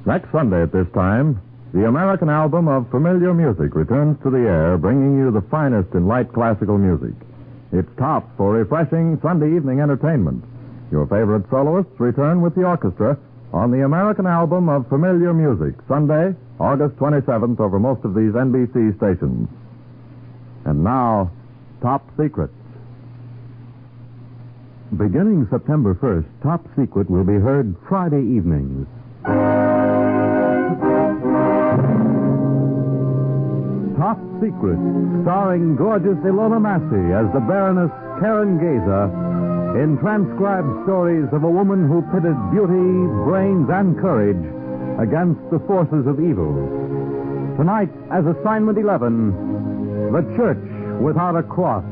Next Sunday at this time, the American album of familiar music returns to the air, bringing you the finest in light classical music. It's top for refreshing Sunday evening entertainment. Your favorite soloists return with the orchestra on the American album of familiar music, Sunday, August 27th, over most of these NBC stations. And now, Top Secret. Beginning September 1st, Top Secret will be heard Friday evenings. Top Secret, starring gorgeous Ilona Massey as the Baroness Karen Geza in transcribed stories of a woman who pitted beauty, brains, and courage against the forces of evil. Tonight, as Assignment 11, The Church Without a Cross.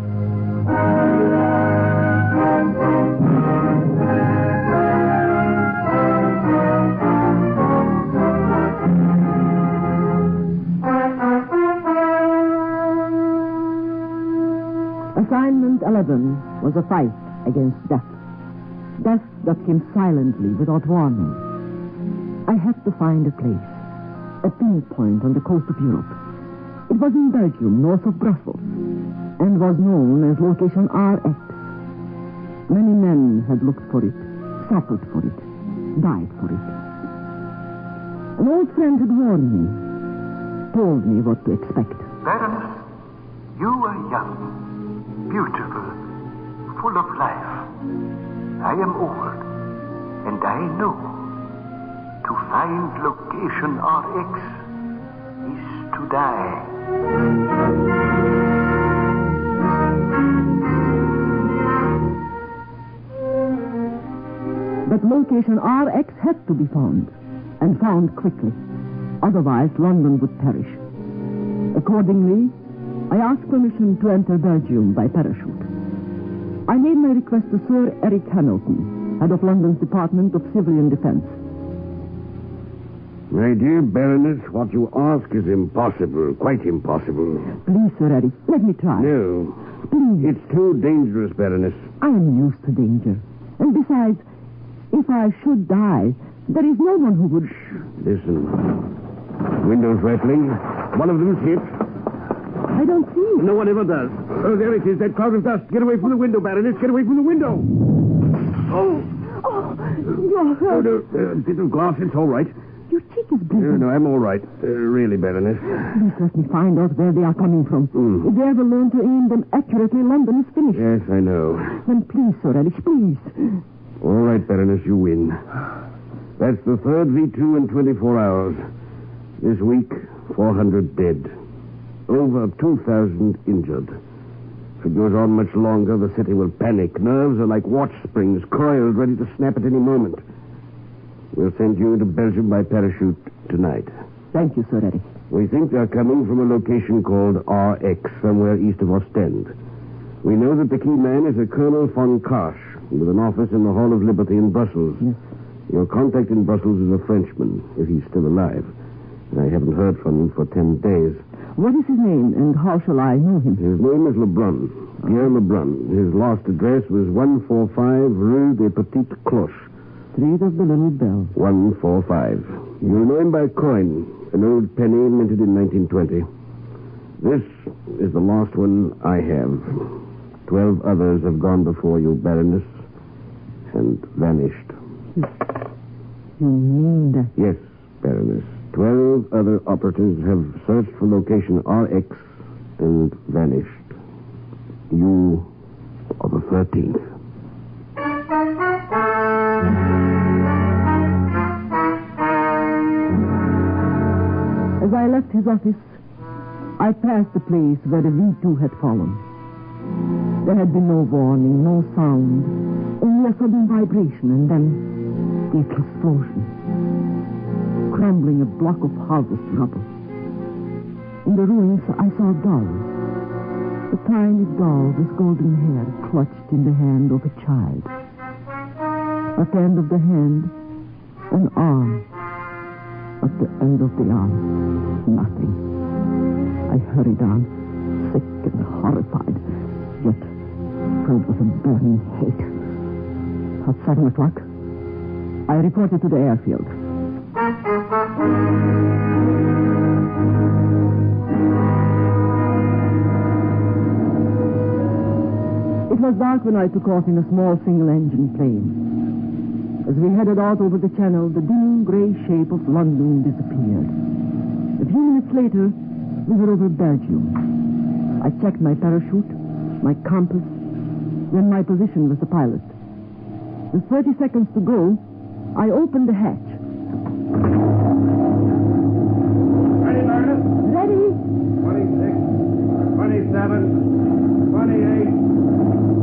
Assignment 11 was a fight against death. Death that came silently without warning. I had to find a place, a pinpoint on the coast of Europe. It was in Belgium, north of Brussels, and was known as Location RX. Many men had looked for it, suffered for it, died for it. An old friend had warned me, told me what to expect. Baroness, you are young, beautiful, full of life. I am old, and I know to find Location RX is to die. But Location RX had to be found, and found quickly. Otherwise, London would perish. Accordingly, I asked permission to enter Belgium by parachute. I made my request to Sir Eric Hamilton, head of London's Department of Civilian Defense. My dear Baroness, what you ask is impossible, quite impossible. Please, Sir Eric, let me try. No. Please. It's too dangerous, Baroness. I am used to danger. And besides, if I should die, there is no one who would... Listen. Windows rattling. One of them's hit. I don't see it. No one ever does. Oh, there it is, that cloud of dust. Get away from the window, Baroness. Get away from the window. Oh. Oh, you're hurt. No, a bit of glass. It's all right. Your cheek is bleeding. No, I'm all right. Really, Baroness. Please let me find out where they are coming from. If they ever learn to aim them accurately, London is finished. Yes, I know. Then please, Sir Alice, please. All right, Baroness, you win. That's the third V2 in 24 hours. This week, 400 dead. Over 2,000 injured. If it goes on much longer, the city will panic. Nerves are like watch springs, coiled, ready to snap at any moment. We'll send you into Belgium by parachute tonight. Thank you, Sir Eric. We think they're coming from a location called RX, somewhere east of Ostend. We know that the key man is a Colonel von Karsch, with an office in the Hall of Liberty in Brussels. Yes. Your contact in Brussels is a Frenchman, if he's still alive. I haven't heard from him for 10 days. What is his name, and how shall I know him? His name is Lebrun, Pierre Lebrun. His last address was 145 Rue des Petites Cloches. Street of the Little Bell. 145. You'll know him by coin, an old penny minted in 1920. This is the last one I have. 12 others have gone before you, Baroness, and vanished. You mean that? Yes, Baroness. 12 other operatives have searched for location RX and vanished. You are the 13th. As I left his office, I passed the place where the V2 had fallen. There had been no warning, no sound, only a sudden vibration and then the explosion. Crumbling a block of harvest rubble. In the ruins, I saw a doll. A tiny doll with golden hair clutched in the hand of a child. At the end of the hand, an arm. At the end of the arm, nothing. I hurried on, sick and horrified, yet filled with a burning hate. At 7 o'clock, I reported to the airfield. It was dark when I took off in a small single-engine plane. As we headed out over the channel, the dim gray shape of London disappeared. A few minutes later, we were over Belgium. I checked my parachute, my compass, then my position with the pilot. With 30 seconds to go, I opened the hatch. Ready, Meredith? Ready? 26, 27, 28,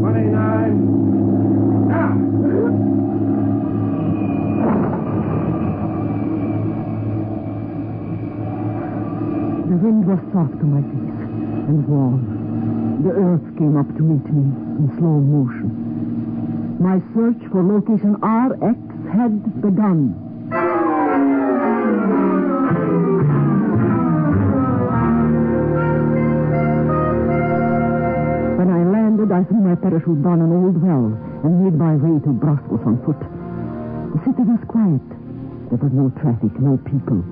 29. Now! The wind was soft to my face and warm. The earth came up to meet me in slow motion. My search for location RX had begun. When I landed, I threw my parachute down an old well and made my way to Brussels on foot. The city was quiet. There was no traffic, no people,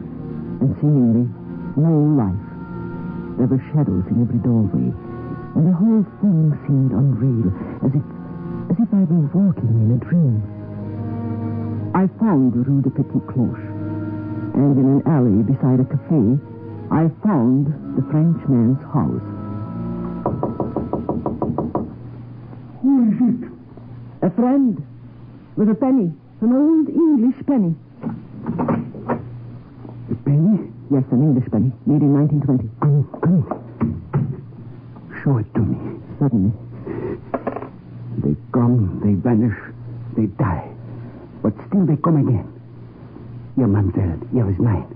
and seemingly no life. There were shadows in every doorway, and the whole thing seemed unreal, as if I were walking in a dream. I found the Rue de Petit Cloche, and in an alley beside a cafe, I found the Frenchman's house. Who is it? A friend, with a penny, an old English penny. A penny? Yes, an English penny, made in 1920. Come. Show it to me. Suddenly. They come, they vanish, they die. But still they come again. Here, mademoiselle, here is mine.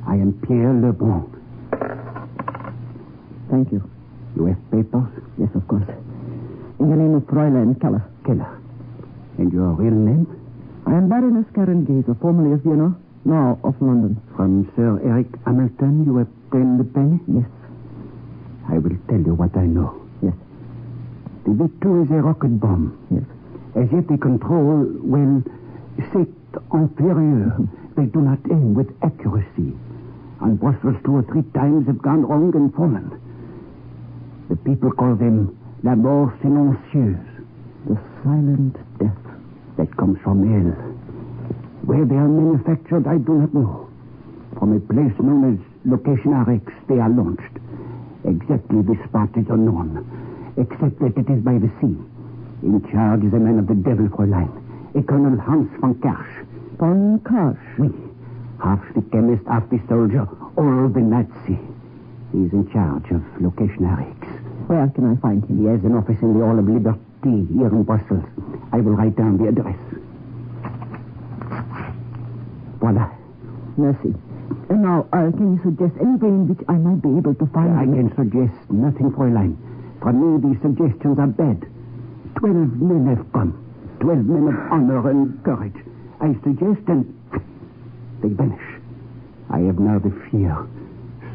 I am Pierre Lebrun. Thank you. You have papers? Yes, of course. In the name of Fräulein Keller. Keller. And your real name? I am Baroness Karen Gazer, formerly of Vienna, now of London. From Sir Eric Hamilton, you obtained the penny? Yes. I will tell you what I know. Yes. The V2 is a rocket bomb. Yes. As yet the control, well, c'est inferior. They do not aim with accuracy. And Brussels 2 or 3 times have gone wrong and fallen. The people call them la mort silencieuse. The silent death. That comes from hell. Where they are manufactured, I do not know. From a place known as Location RX, they are launched. Exactly the spot is unknown, except that it is by the sea. In charge is a man of the devil, Fräulein, a Colonel Hans von Karsch. Von Karsch? Oui. Half the chemist, half the soldier, all the Nazi. He is in charge of Location RX. Where can I find him? He has an office in the Hall of Liberty here in Brussels. I will write down the address. Voila. Merci. And now, can you suggest any way in which I might be able to find I him? can suggest nothing, Fräulein. For me, the suggestions are bad. 12 men have come. 12 men of honor and courage. I suggest and they vanish. I have now the fear.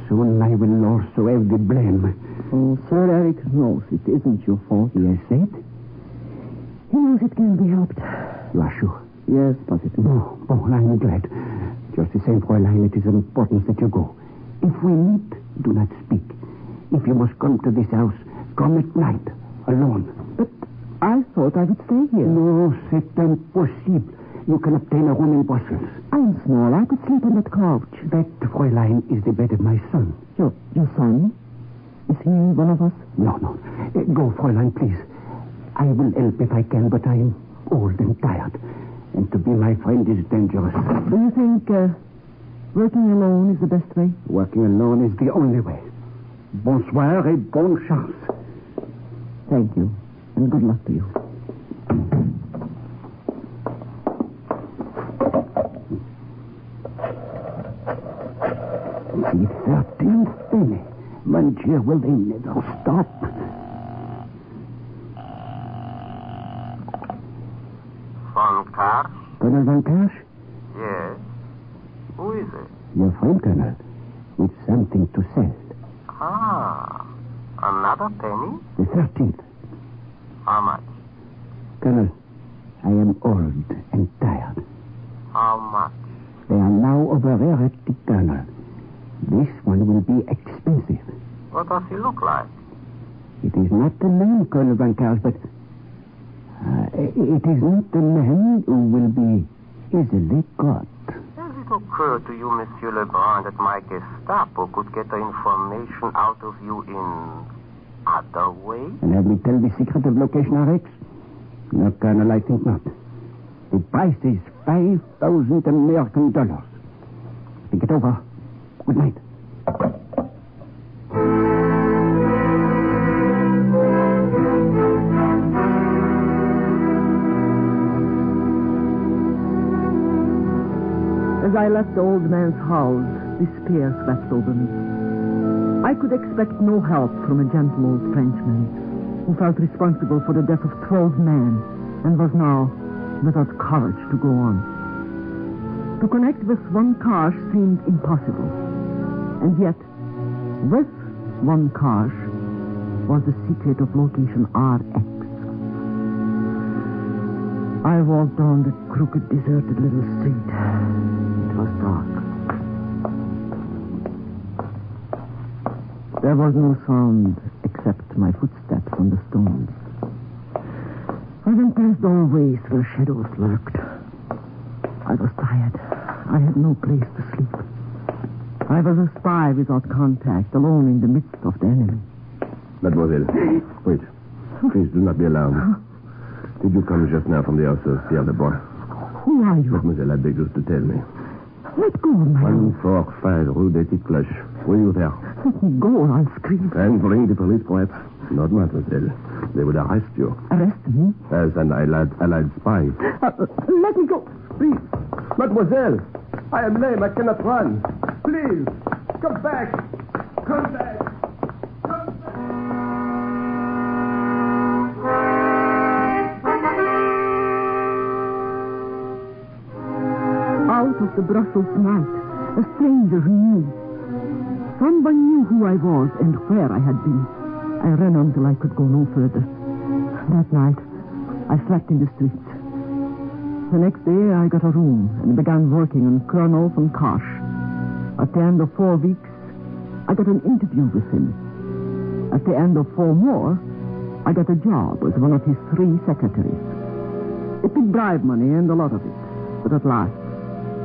Soon I will also have the blame. Oh, Sir Eric knows it isn't your fault. He has said? He knows it can be helped. You are sure? Yes, positive. Oh, I'm glad. Just the same, Fräulein, it is important that you go. If we meet, do not speak. If you must come to this house, come at night, alone. But I thought I would stay here. No, c'est impossible. You can obtain a room in Brussels. I'm small. I could sleep on that couch. That, Fräulein, is the bed of my son. Your son? Is he one of us? No. Go, Fräulein, please. I will help if I can, but I am old and tired. And to be my friend is dangerous. Do you think working alone is the best way? Working alone is the only way. Bonsoir et bonne chance. Thank you, and good luck to you. The 13th penny. Monsieur, will they never stop? Von Karsch? Colonel Von Karsch? Yes. Who is it? Your friend, Colonel. With something to sell. Ah, another penny? The 13th. How much? Colonel, I am old and tired. How much? They are now over there at the Colonel. This one will be expensive. What does he look like? It is not the man, Colonel Van Kars, but it is not the man who will be easily got. Does it occur to you, Monsieur Lebrun, that my Gestapo could get the information out of you in other ways? And have me tell the secret of location RX? No, Colonel, I think not. The price is $5,000 American dollars. Think it over. Good night. As I left the old man's house, despair swept over me. I could expect no help from a gentle old Frenchman who felt responsible for the death of 12 men and was now without courage to go on. To connect with one car seemed impossible. And yet, with one car was the secret of location RX. I walked down the crooked, deserted little street. It was dark. There was no sound except my footsteps on the stones. I went past doorways where shadows lurked. I was tired. I had no place to sleep. I was a spy without contact, alone in the midst of the enemy. Mademoiselle, wait. Please do not be alarmed. Did you come just now from the house of Pierre Lebrun? Who are you? Mademoiselle, I beg you to tell me. Let go of my own. 145 Rue des Petites Cloches. Were you there? Let me go or I'll scream. And bring the police, perhaps? Not, mademoiselle. They would arrest you. Arrest me? As an allied spy. Let me go. Please. Mademoiselle, I am lame. I cannot run. Please, come back. Come back. Come back. Out of the Brussels night, a stranger who knew. Someone knew who I was and where I had been. I ran until I could go no further. That night, I slept in the streets. The next day, I got a room and began working on Colonel von Karsch. At the end of 4 weeks, I got an interview with him. At the end of 4 more, I got a job as one of his 3 secretaries. It took bribe money and a lot of it. But at last,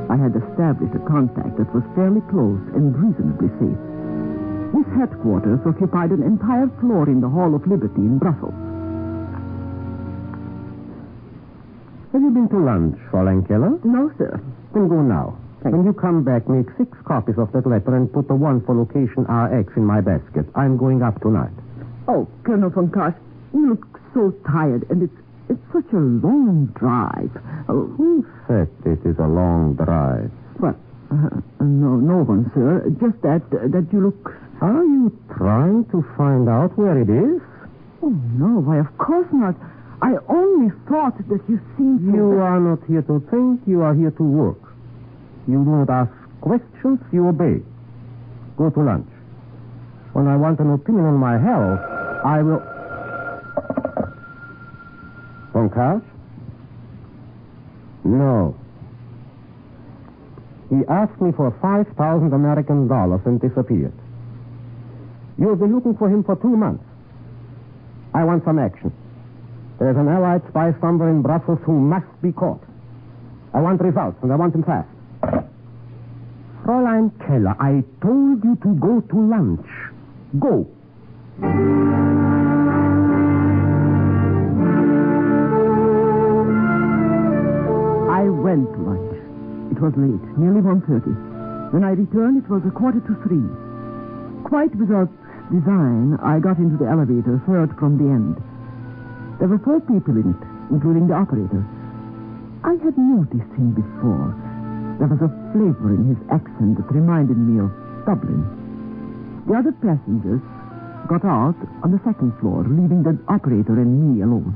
I had established a contact that was fairly close and reasonably safe. His headquarters occupied an entire floor in the Hall of Liberty in Brussels. Have you been to lunch, Fräulein Keller? No, sir. Then go now. When you come back, make 6 copies of that letter and put the one for location RX in my basket. I'm going up tonight. Oh, Colonel von Karsch, you look so tired, and it's such a long drive. Who said it is a long drive? Well, no one, sir. Just that you look... Are you trying to find out where it is? Oh, no, why, of course not. I only thought that you seemed to... You are not here to think, you are here to work. You do not ask questions, you obey. Go to lunch. When I want an opinion on my health, I will... Von Karsch? No. He asked me for $5,000 American dollars and disappeared. You've been looking for him for 2 months. I want some action. There's an Allied spy somewhere in Brussels who must be caught. I want results, and I want them fast. Fräulein Keller, I told you to go to lunch. Go. I went to lunch. It was late, nearly 1:30. When I returned, it was 2:45. Quite without design, I got into the elevator, third from the end. There were 4 people in it, including the operator. I had noticed him before. There was a flavor in his accent that reminded me of Dublin. The other passengers got out on the 2nd floor, leaving the operator and me alone.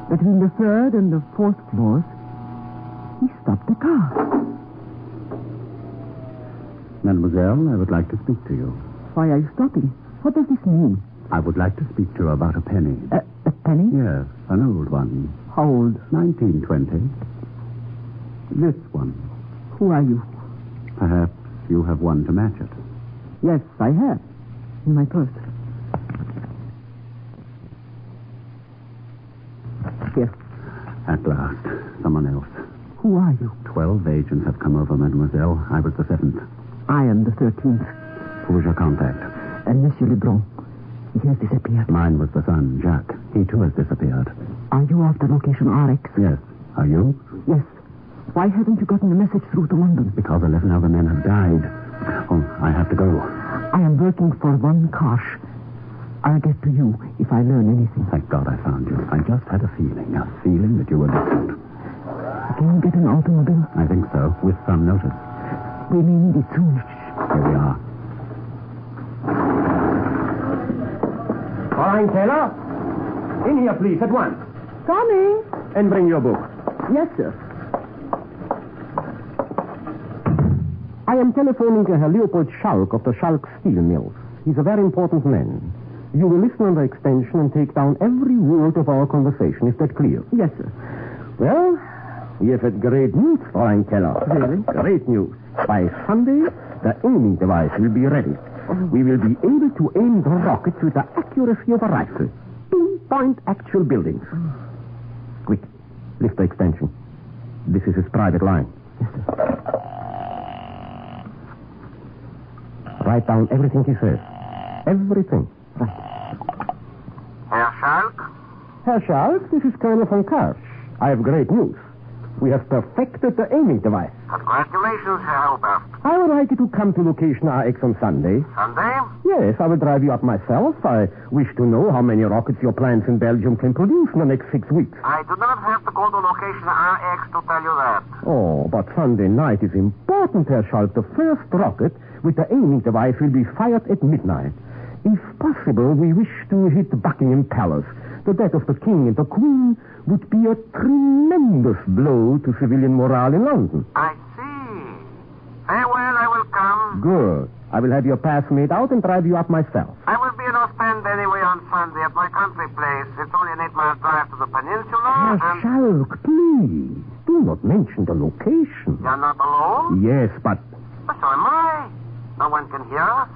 Between the 3rd and the 4th floors, he stopped the car. Mademoiselle, I would like to speak to you. Why are you stopping? What does this mean? I would like to speak to you about a penny. A penny? Yes, an old one. How old? 1920. This one. Who are you? Perhaps you have one to match it. Yes, I have. In my purse. Here. At last, someone else. Who are you? 12 agents have come over, mademoiselle. I was the 7th. I am the 13th. Who was your contact? And Monsieur Lebrun. He has disappeared. Mine was the son, Jacques. He too has disappeared. Are you after location RX? Yes. Are you? Yes. Why haven't you gotten a message through to London? Because 11 other men have died. Oh, I have to go. I am working for one Karsh. I'll get to you if I learn anything. Thank God I found you. I just had a feeling that you were distant. Can you get an automobile? I think so, with some notice. We may need it soon. Here we are. Fräulein Tailor, in here, please, at once. Coming. And bring your book. Yes, sir. I am telephoning to Herr Leopold Schalk of the Schalk Steel Mills. He's a very important man. You will listen under extension and take down every word of our conversation. Is that clear? Yes, sir. Well, we have had great news, Fräulein Tailor. Really? Great news. By Sunday, the aiming device will be ready. We will be able to aim the rockets with the accuracy of a rifle. Pinpoint actual buildings. Quick, lift the extension. This is his private line. Yes, sir. Write down everything he says. Everything. Right. Herr Schalk? Herr Schalk, this is Colonel von Karsh. I have great news. We have perfected the aiming device. Congratulations, Herr Albert. I would like you to come to location RX on Sunday. Sunday? Yes, I will drive you up myself. I wish to know how many rockets your plants in Belgium can produce in the next 6 weeks. I do not have to go to location RX to tell you that. Oh, but Sunday night is important, Herr Schalk. The first rocket with the aiming device will be fired at midnight. If possible, we wish to hit Buckingham Palace. The death of the King and the Queen would be a tremendous blow to civilian morale in London. I see. Very well, I will come. Good. I will have your pass made out and drive you up myself. I will be in Ostend anyway on Sunday at my country place. It's only an 8-mile drive to the peninsula. Herr And Schalk, please, do not mention the location. you're not alone? Yes, but... Well, so am I. No one can hear us.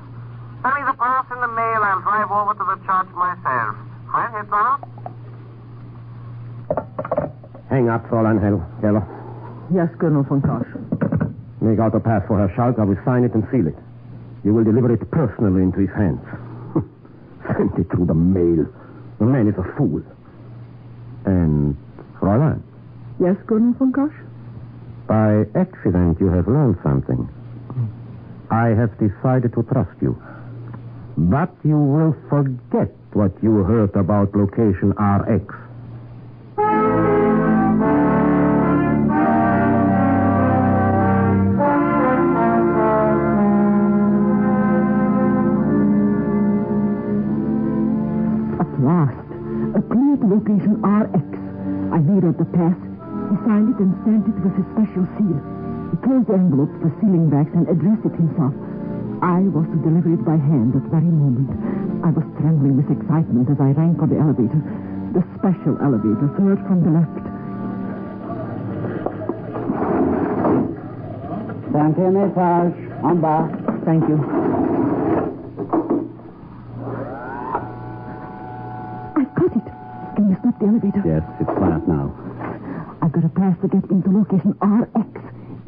Send me the pass in the mail. I'll drive over to the church myself. Right, heads on? Hang up, Fräulein Tailor. Yes, Colonel von Karsh. Make out a pass for Herr Schalk. I will sign it and seal it. You will deliver it personally into his hands. Send it through the mail. The man is a fool. And, Fräulein, Yes, Colonel von Karsh? by accident you have learned something. I have decided to trust you. But you will forget what you heard about location RX. At last, a clear to location RX. I made out the pass. He signed it and stamped it with his special seal. He closed the envelope, the sealing wax, and addressed it himself. I was to deliver it by hand that very moment. I was trembling with excitement as I rang for the elevator. The special elevator, third from the left. Cinquième étage, en bas. Thank you. I've got it. Can you stop the elevator? Yes, it's quiet now. I've got a pass to get into location RX.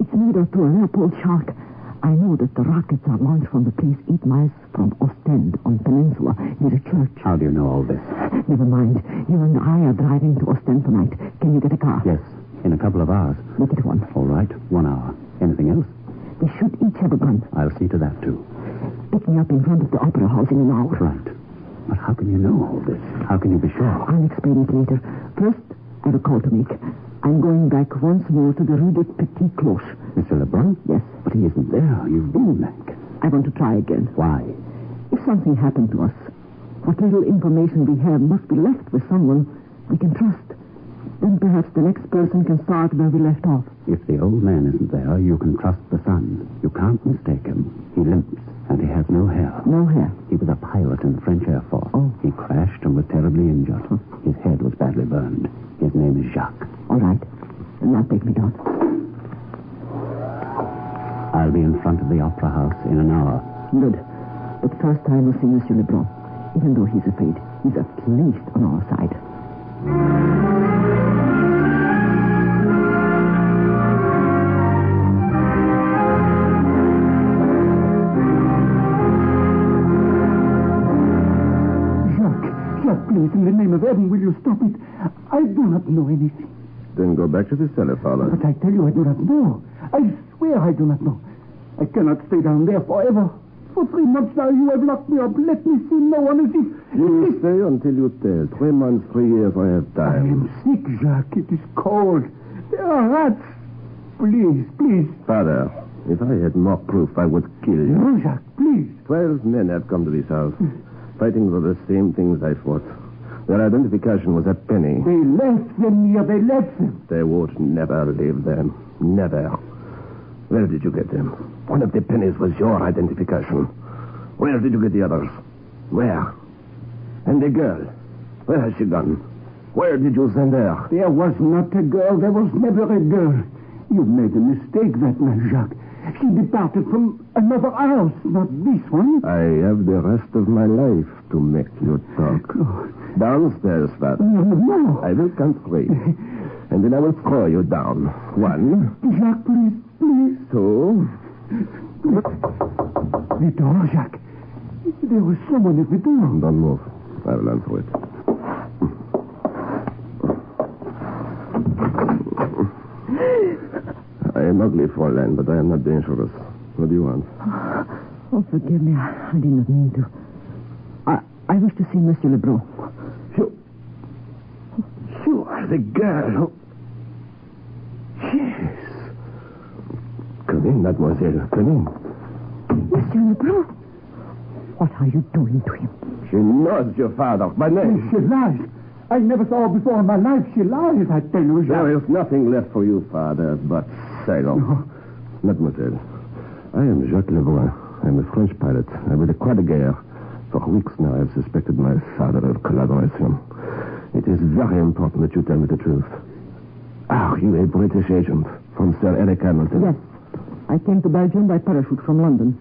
It's nearer to a Leopold Schalk. I know that the rockets are launched from the place 8 miles from Ostend on Peninsula near a church. How do you know all this? Never mind. You and I are driving to Ostend tonight. Can you get a car? Yes, in a couple of hours. Make it one. All right, 1 hour. Anything else? We should each have a gun. I'll see to that, too. Pick me up in front of the opera house in an hour. Right. But how can you know all this? How can you be sure? I'll explain it later. First, I have a call to make. I'm going back once more to the Rue de Petit Cloche. Mr. Lebrun? Yes. But he isn't there. You've been back. I want to try again. Why? If something happened to us, what little information we have must be left with someone we can trust. Then perhaps the next person can start where we left off. If the old man isn't there, you can trust the son. You can't mistake him. He limps, and he has no hair. No hair. He was a pilot in the French Air Force. Oh. He crashed and was terribly injured. His head was badly burned. His name is Jacques. All right. And now take me down. I'll be in front of the Opera House in an hour. Good. But first I will see Monsieur Leblanc. Even though he's afraid, he's at least on our side. Jacques, please, in the name of heaven, will you stop it? I do not know anything. Then go back to the cellar, Father. But I tell you, I do not know. I swear I do not know. I cannot stay down there forever. For 3 months now, you have locked me up. Let me see no one as if... You will stay until you tell. 3 months, 3 years, I have I time. am sick, Jacques. It is cold. There are rats. Please, please. Father, if I had more proof, I would kill you. No, Jacques, please. 12 men have come to this house, fighting for the same things I fought. Their identification was a penny. They left them here. They left them. They would never leave them. Never. Where did you get them? One of the pennies was your identification. Where did you get the others? Where? And the girl? Where has she gone? Where did you send her? There was not a girl. There was never a girl. You've made a mistake that night, Jacques. She departed from another house, not this one. I have the rest of my life to make you talk. Oh. Downstairs, Father. No. I will count 3. And then I will throw you down. 1. Jacques, please, please. 2. The door, Jacques. There was someone at the door. Don't move. I will answer it. I am ugly, Fräulein, but I am not dangerous. What do you want? Oh, forgive me. I did not mean to. I wish to see Monsieur Leblanc. You are the girl. Yes. Come in, mademoiselle. Come in. Monsieur Leblanc? What are you doing to him? She knows your father by name. She lies. I never saw her before in my life. She lies, I tell you, Jacques. There is nothing left for you, Father, but sail. No. Mademoiselle, I am Jacques Lebrun. I am a French pilot. I was a croix de guerre. For weeks now, I have suspected my father of collaboration. It is very important that you tell me the truth. Are you a British agent from Sir Eric Hamilton? Yes. I came to Belgium by parachute from London.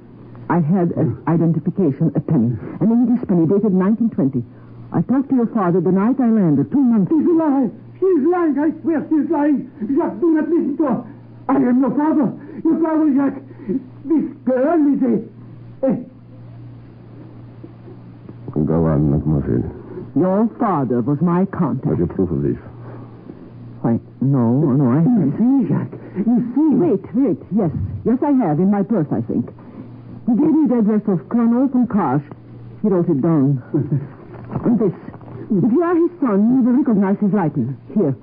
I had an identification, a penny. An English penny dated 1920. I talked to your father the night I landed, 2 months. She's lying. She's lying. I swear she's lying. Jacques, do not listen to her. I am your father. Your father, Jacques. This girl is a... Go on, mademoiselle. Your father was my Have contact. you proof of this? Why, no, I You haven't. see, Jacques. You see. Wait. Yes, I have, in my purse, I think. He gave me the address of Colonel von Karsch. He wrote it down. And this. If you are his son, you will recognize his writing. Here.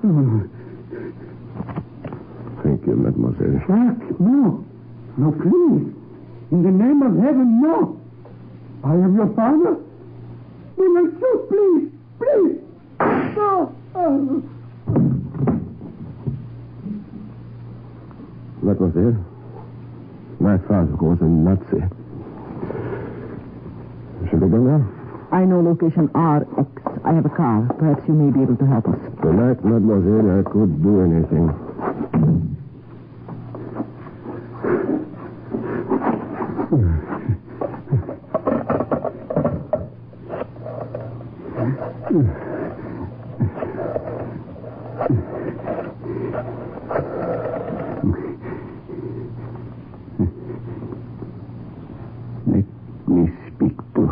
Thank you, mademoiselle. Jacques, no. No, please. In the name of heaven, no. I am your father. Do not shoot, please. Please. No. Mademoiselle, my father was a Nazi. Shall we go now? I know location RX. I have a car. Perhaps you may be able to help us. Tonight, mademoiselle, I could do anything. Let me speak to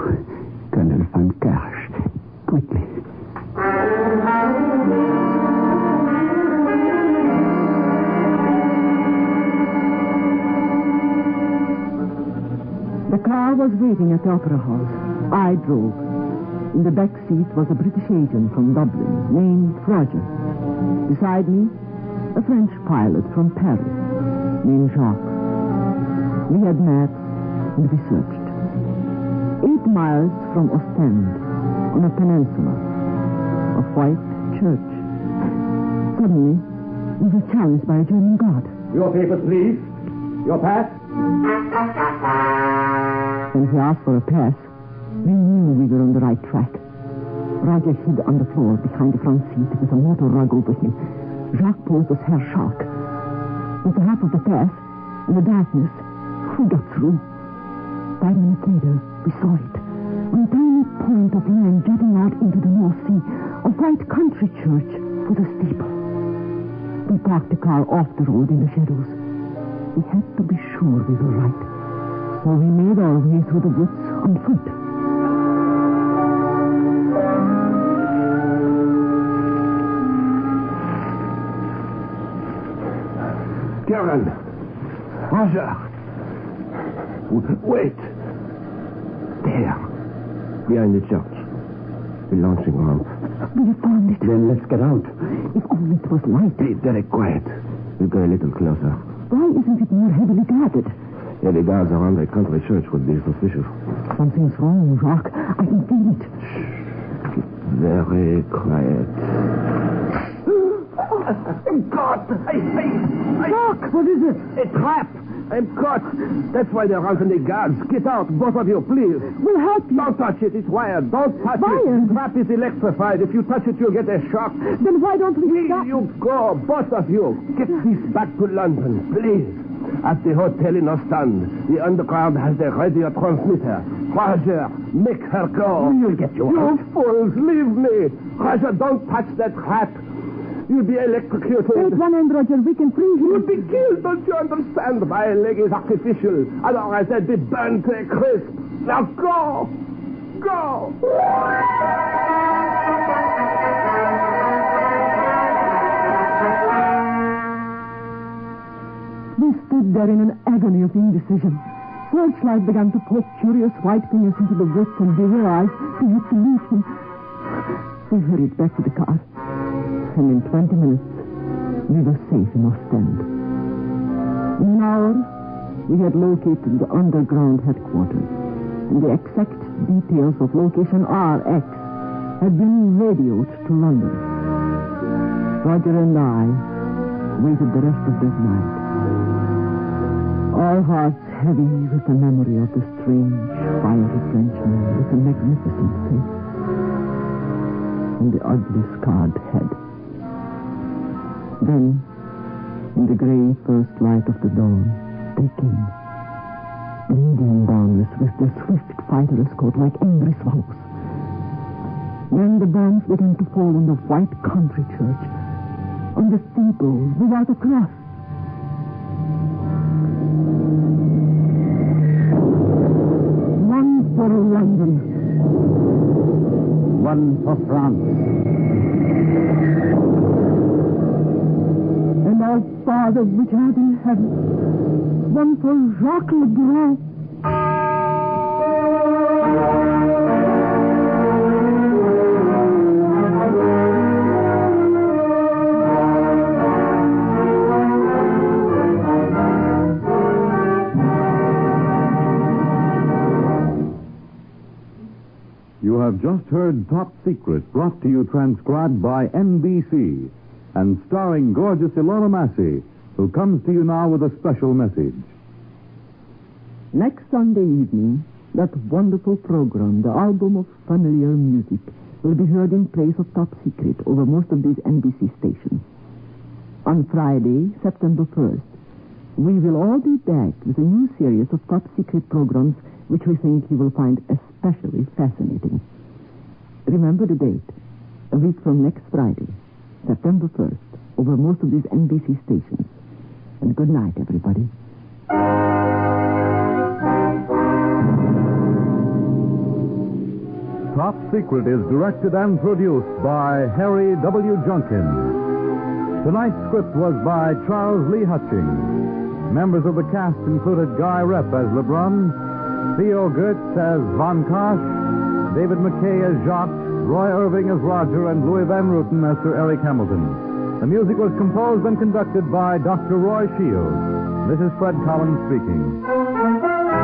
Colonel von Karsch quickly. The car was waiting at the Opera House. I drove. In the back seat was a British agent from Dublin named Roger. Beside me, a French pilot from Paris named Jacques. We had maps and we searched. 8 miles from Ostend, on a peninsula, a white church. Suddenly, we were challenged by a German guard. Your papers, please. Your pass. When he asked for a pass, we knew we were on the right track. Roger hid on the floor behind the front seat with a motor rug over him. Jacques posed as Herr Schalk. With the help of the pass, in the darkness, We got through. 5 minutes later, we saw it. On a tiny point of land jutting out into the North Sea, a white country church with a steeple. We parked the car off the road in the shadows. We had to be sure we were right. So we made our way through the woods on foot. Karen! Roger! Wait! There. Behind the church. The launching ramp. We have found it. Then let's get out. If only it was light. Be very quiet. We'll go a little closer. Why isn't it more heavily guarded? Yeah, the guards around the country church would be suspicious. Something's wrong, Jacques. I can feel it. Very quiet. I'm caught! Jacques, what is it? A trap! I'm caught! That's why they're out in the guards. Get out, both of you, please. We'll help you. Don't touch it. It's wired. Don't touch Wired? it. The trap is electrified. If you touch it, you'll get a shock. Then why don't we Please, stop? you go, both of you. Get this back to London, please. At the hotel in Ostend, the underground has a radio transmitter. Roger, make her go. We'll get you out. You fools, leave me. Roger, don't touch that trap. You'll be electrocuted. Wait one end, Roger. We can free him. You'll be killed, don't you understand? My leg is artificial. Otherwise, I'd be burned to a crisp. Now go! Go! We stood there in an agony of indecision. Searchlight began to poke curious white fingers into the woods, and we realized we had to leave him. We hurried back to the car. And in 20 minutes, we were safe in Ostend. In an hour, we had located the underground headquarters, and the exact details of location RX had been radioed to London. Roger and I waited the rest of that night, our hearts heavy with the memory of the strange, fiery Frenchman with the magnificent face and the ugly scarred head. Then, in the gray first light of the dawn, they came, leading downwards with their swift fighter escort like angry swallows. Then the bombs began to fall on the white country church, on the steeple without a cross. One for London. One for France. And our Father which art in heaven, one for Jacques Lebrun. You have just heard Top Secret, brought to you transcribed by NBC and starring gorgeous Ilona Massey, who comes to you now with a special message. Next Sunday evening, that wonderful program, the album of familiar music, will be heard in place of Top Secret over most of these NBC stations. On Friday, September 1st, we will all be back with a new series of Top Secret programs which we think you will find especially fascinating. Remember the date, a week from next Friday, September 1st, over most of these NBC stations. And good night, everybody. Top Secret is directed and produced by Harry W. Junkin. Tonight's script was by Charles Lee Hutchings. Members of the cast included Guy Repp as Lebrun, Theo Goetz as Von Kosch, David McKay as Jacques, Roy Irving as Roger, and Louis Van Ruten as Sir Eric Hamilton. The music was composed and conducted by Dr. Roy Shields. This is Fred Collins speaking.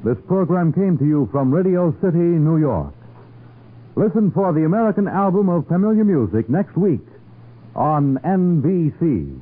This program came to you from Radio City, New York. Listen for the American album of familiar music next week on NBC.